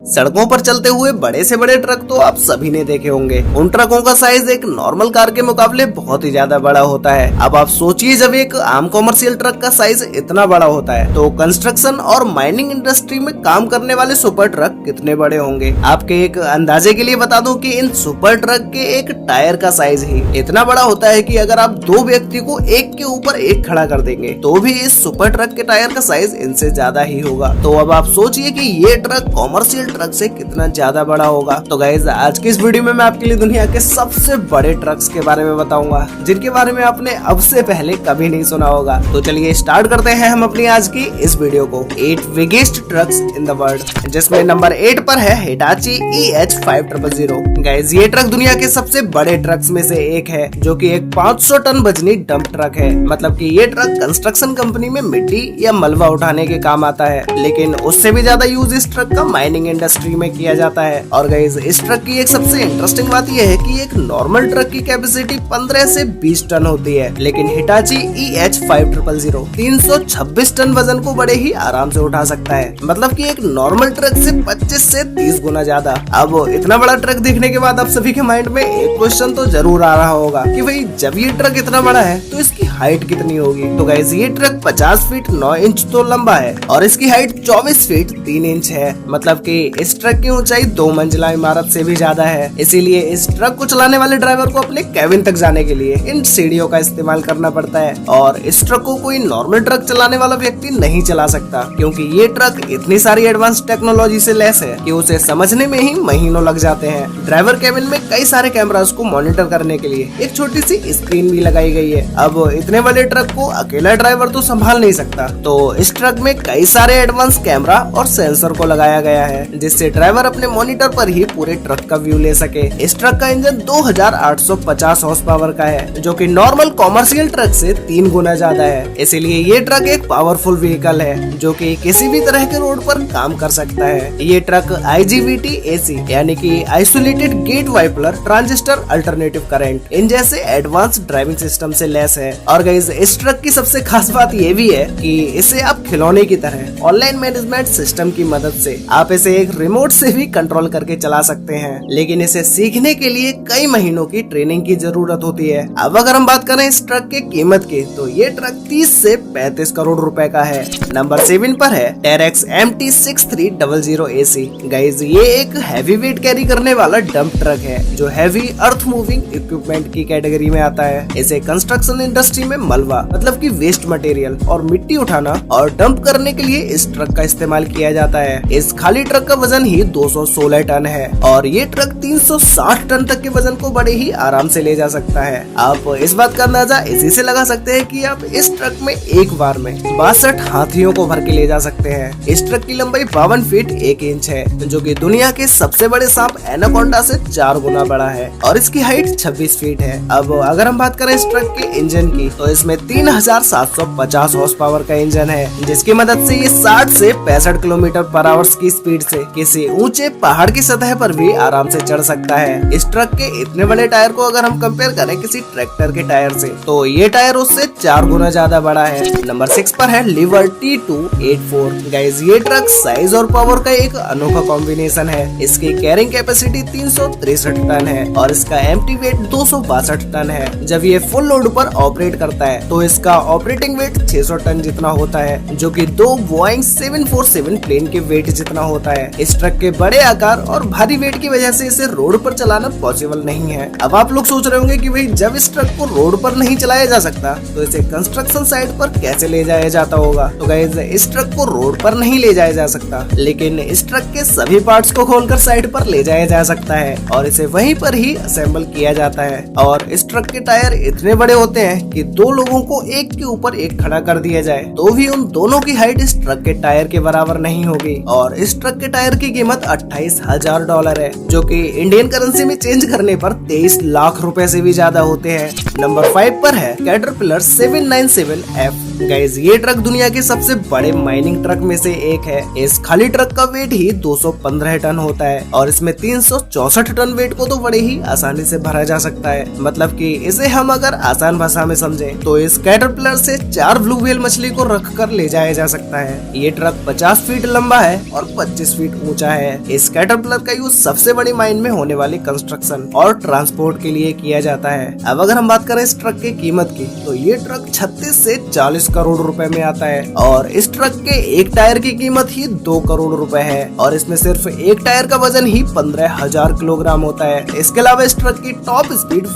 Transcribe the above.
सड़कों पर चलते हुए बड़े से बड़े ट्रक तो आप सभी ने देखे होंगे। उन ट्रकों का साइज एक नॉर्मल कार के मुकाबले बहुत ही ज्यादा बड़ा होता है। अब आप सोचिए, जब एक आम कॉमर्शियल ट्रक का साइज इतना बड़ा होता है तो कंस्ट्रक्शन और माइनिंग इंडस्ट्री में काम करने वाले सुपर ट्रक कितने बड़े होंगे। आपके एक अंदाजे के लिए बता दूं कि इन सुपर ट्रक के एक टायर का साइज ही इतना बड़ा होता है कि अगर आप दो व्यक्ति को एक के ऊपर एक खड़ा कर देंगे तो भी इस सुपर ट्रक के टायर का साइज इनसे ज्यादा ही होगा। तो अब आप सोचिए कि ये ट्रक कॉमर्शियल ट्रक से कितना ज्यादा बड़ा होगा। तो गाइस, आज की इस वीडियो में मैं आपके लिए दुनिया के सबसे बड़े ट्रक्स के बारे में बताऊंगा, जिनके बारे में आपने अब से पहले कभी नहीं सुना होगा। तो चलिए स्टार्ट करते हैं हम अपनी आज की इस वीडियो को। 8 biggest trucks in the world, जिसमें नंबर 8 पर है हिटाची EH5000। गाइस, ये ट्रक दुनिया के सबसे बड़े ट्रक्स में से एक है, जो कि एक 500 टन वजनी डंप ट्रक है। मतलब कि ये ट्रक कंस्ट्रक्शन कंपनी में मिट्टी या मलबा उठाने के काम आता है, लेकिन उससे भी ज्यादा यूज इस ट्रक का माइनिंग इंडस्ट्री में किया जाता है। और गाइस, इस ट्रक की एक सबसे इंटरेस्टिंग बात यह है कि एक नॉर्मल ट्रक की कैपेसिटी 15 से 20 टन होती है, लेकिन हिटाची EH5000 326 टन वजन को बड़े ही आराम से उठा सकता है। मतलब कि एक नॉर्मल ट्रक से 25 से 30 गुना ज्यादा। अब इतना बड़ा ट्रक देखने के बाद आप सभी के माइंड में एक क्वेश्चन तो जरूर आ रहा होगा कि भाई, जब ये ट्रक इतना बड़ा है तो इसकी हाइट कितनी होगी। तो गाइस, ये ट्रक 50 फीट 9 इंच तो लंबा है और इसकी हाइट 24 फीट 3 इंच है। मतलब कि इस ट्रक की ऊंचाई 2 मंजिला इमारत से भी ज्यादा है। इसीलिए इस ट्रक को चलाने वाले ड्राइवर को अपने केबिन तक जाने के लिए इन सीढ़ियों का इस्तेमाल करना पड़ता है। और इस ट्रक को कोई नॉर्मल ट्रक चलाने वाला व्यक्ति नहीं चला सकता, क्योंकि ये ट्रक इतनी सारी एडवांस टेक्नोलॉजी से लैस है कि उसे समझने में ही महीनों लग जाते हैं। ड्राइवर केबिन में कई सारे कैमरास को मॉनिटर करने के लिए एक छोटी सी स्क्रीन भी लगाई गई है। अब इतने बड़े ट्रक को अकेला ड्राइवर तो संभाल नहीं सकता, तो इस ट्रक में कई सारे एडवांस कैमरा और सेंसर को लगाया गया है, जिससे ड्राइवर अपने मॉनिटर पर ही पूरे ट्रक का व्यू ले सके। इस ट्रक का इंजन 2850 हॉर्स पावर का है, जो कि नॉर्मल कॉमर्शियल ट्रक से 3 गुना ज्यादा है। इसीलिए ये ट्रक एक पावरफुल व्हीकल है, जो कि किसी भी तरह के रोड पर काम कर सकता है। ये ट्रक IGBT AC यानी कि isolated gate bipolar transistor alternative current इन जैसे एडवांस ड्राइविंग सिस्टम से लैस है। और गाइस, इस ट्रक की सबसे खास बात ये भी है कि इसे आप खिलौने की तरह ऑनलाइन मैनेजमेंट सिस्टम की मदद से आप इसे एक रिमोट से भी कंट्रोल करके चला सकते हैं, लेकिन इसे सीखने के लिए कई महीनों की ट्रेनिंग की जरूरत होती है। अब अगर हम बात करें इस ट्रक की कीमत की, तो ये ट्रक 30 से 35 करोड़ रुपए का है। नंबर 7 पर है टेरेक्स MT6300 AC। गाइस, ये एक हैवी वेट कैरी करने वाला डंप ट्रक है, जो हैवी अर्थ मूविंग इक्विपमेंट की कैटेगरी में आता है। इसे कंस्ट्रक्शन इंडस्ट्री में मलबा मतलब कि वेस्ट मटेरियल और मिट्टी उठाना और डंप करने के लिए इस ट्रक का इस्तेमाल किया जाता है। इस खाली ट्रक का वजन ही 216 टन है और ये ट्रक 360 टन तक के वजन को बड़े ही आराम से ले जा सकता है। आप इस बात का अंदाजा इसी से लगा सकते हैं कि आप इस ट्रक में एक बार में 62 हाथियों को भर के ले जा सकते हैं। इस ट्रक की लंबाई 52 फीट 1 इंच है, जो कि दुनिया के सबसे बड़े सांप एनाकोंडा से 4 गुना बड़ा है और इसकी हाइट 26 फीट है। अब अगर हम बात करें इस ट्रक के इंजन की, तो इसमें 3750 हॉर्स पावर का इंजन है, जिसकी मदद से ये 60 से 65 किलोमीटर पर आवर की स्पीड से किसी ऊंचे पहाड़ की सतह पर भी आराम से चढ़ सकता है। इस ट्रक के इतने बड़े टायर को अगर हम कंपेयर करें किसी ट्रैक्टर के टायर से, तो ये टायर उससे 4 गुना ज्यादा बड़ा है। नंबर 6 पर है Liberty 284। गाइस, ये ट्रक साइज और पावर का एक अनोखा कॉम्बिनेशन है। इसकी कैरिंग कैपेसिटी 363 टन है और इसका एम्प्टी वेट 262 टन है। जब ये फुल लोड पर ऑपरेट करता है तो इसका ऑपरेटिंग वेट 600 टन जितना होता है, जो कि 2 बोइंग 747 प्लेन के वेट जितना होता है। इस ट्रक के बड़े आकार और भारी वेट की वजह से इसे रोड पर चलाना पॉसिबल नहीं है। अब आप लोग सोच रहे होंगे कि भाई, जब इस ट्रक को रोड पर नहीं चलाया जा सकता तो इसे कंस्ट्रक्शन साइट पर कैसे ले जाया जाता होगा। तो गाइस, इस ट्रक को रोड पर नहीं ले जाया जा सकता, लेकिन इस ट्रक के सभी पार्ट्स को खोलकर साइड पर ले जाया जा सकता है और इसे वहीं पर ही असेंबल किया जाता है। और इस ट्रक के टायर इतने बड़े होते हैं कि 2 लोगों को एक के ऊपर एक खड़ा कर दिया जाए तो भी उन दोनों की हाइट इस ट्रक के टायर के बराबर नहीं होगी। और इस ट्रक के टायर की कीमत $28,000 है, जो कि इंडियन करेंसी में चेंज करने पर 23 लाख रुपए से भी ज्यादा होते हैं। नंबर 5 पर है कैटरपिलर 797F। गाइस ये ट्रक दुनिया के सबसे बड़े माइनिंग ट्रक में से एक है। इस खाली ट्रक का वेट ही 215 टन होता है और इसमें 364 टन वेट को तो बड़े ही आसानी से भरा जा सकता है। मतलब कि इसे हम अगर आसान भाषा में समझें तो इस कैटरपिलर से 4 ब्लू व्हेल मछली को रख कर ले जाया जा सकता है। ये ट्रक 50 फीट लंबा है और 25 फीट ऊंचा है। इस कैटरपिलर का यूज सबसे बड़ी माइन में होने वाली कंस्ट्रक्शन और ट्रांसपोर्ट के लिए किया जाता है। अब अगर हम बात करें इस ट्रक की कीमत की तो ये ट्रक 36 से 40 करोड़ रुपए में आता है और इस ट्रक के एक टायर की कीमत ही 2 करोड़ रुपए है और इसमें सिर्फ एक टायर का वजन ही 15,000 किलोग्राम होता है। इसके अलावा इस ट्रक की टॉप स्पीड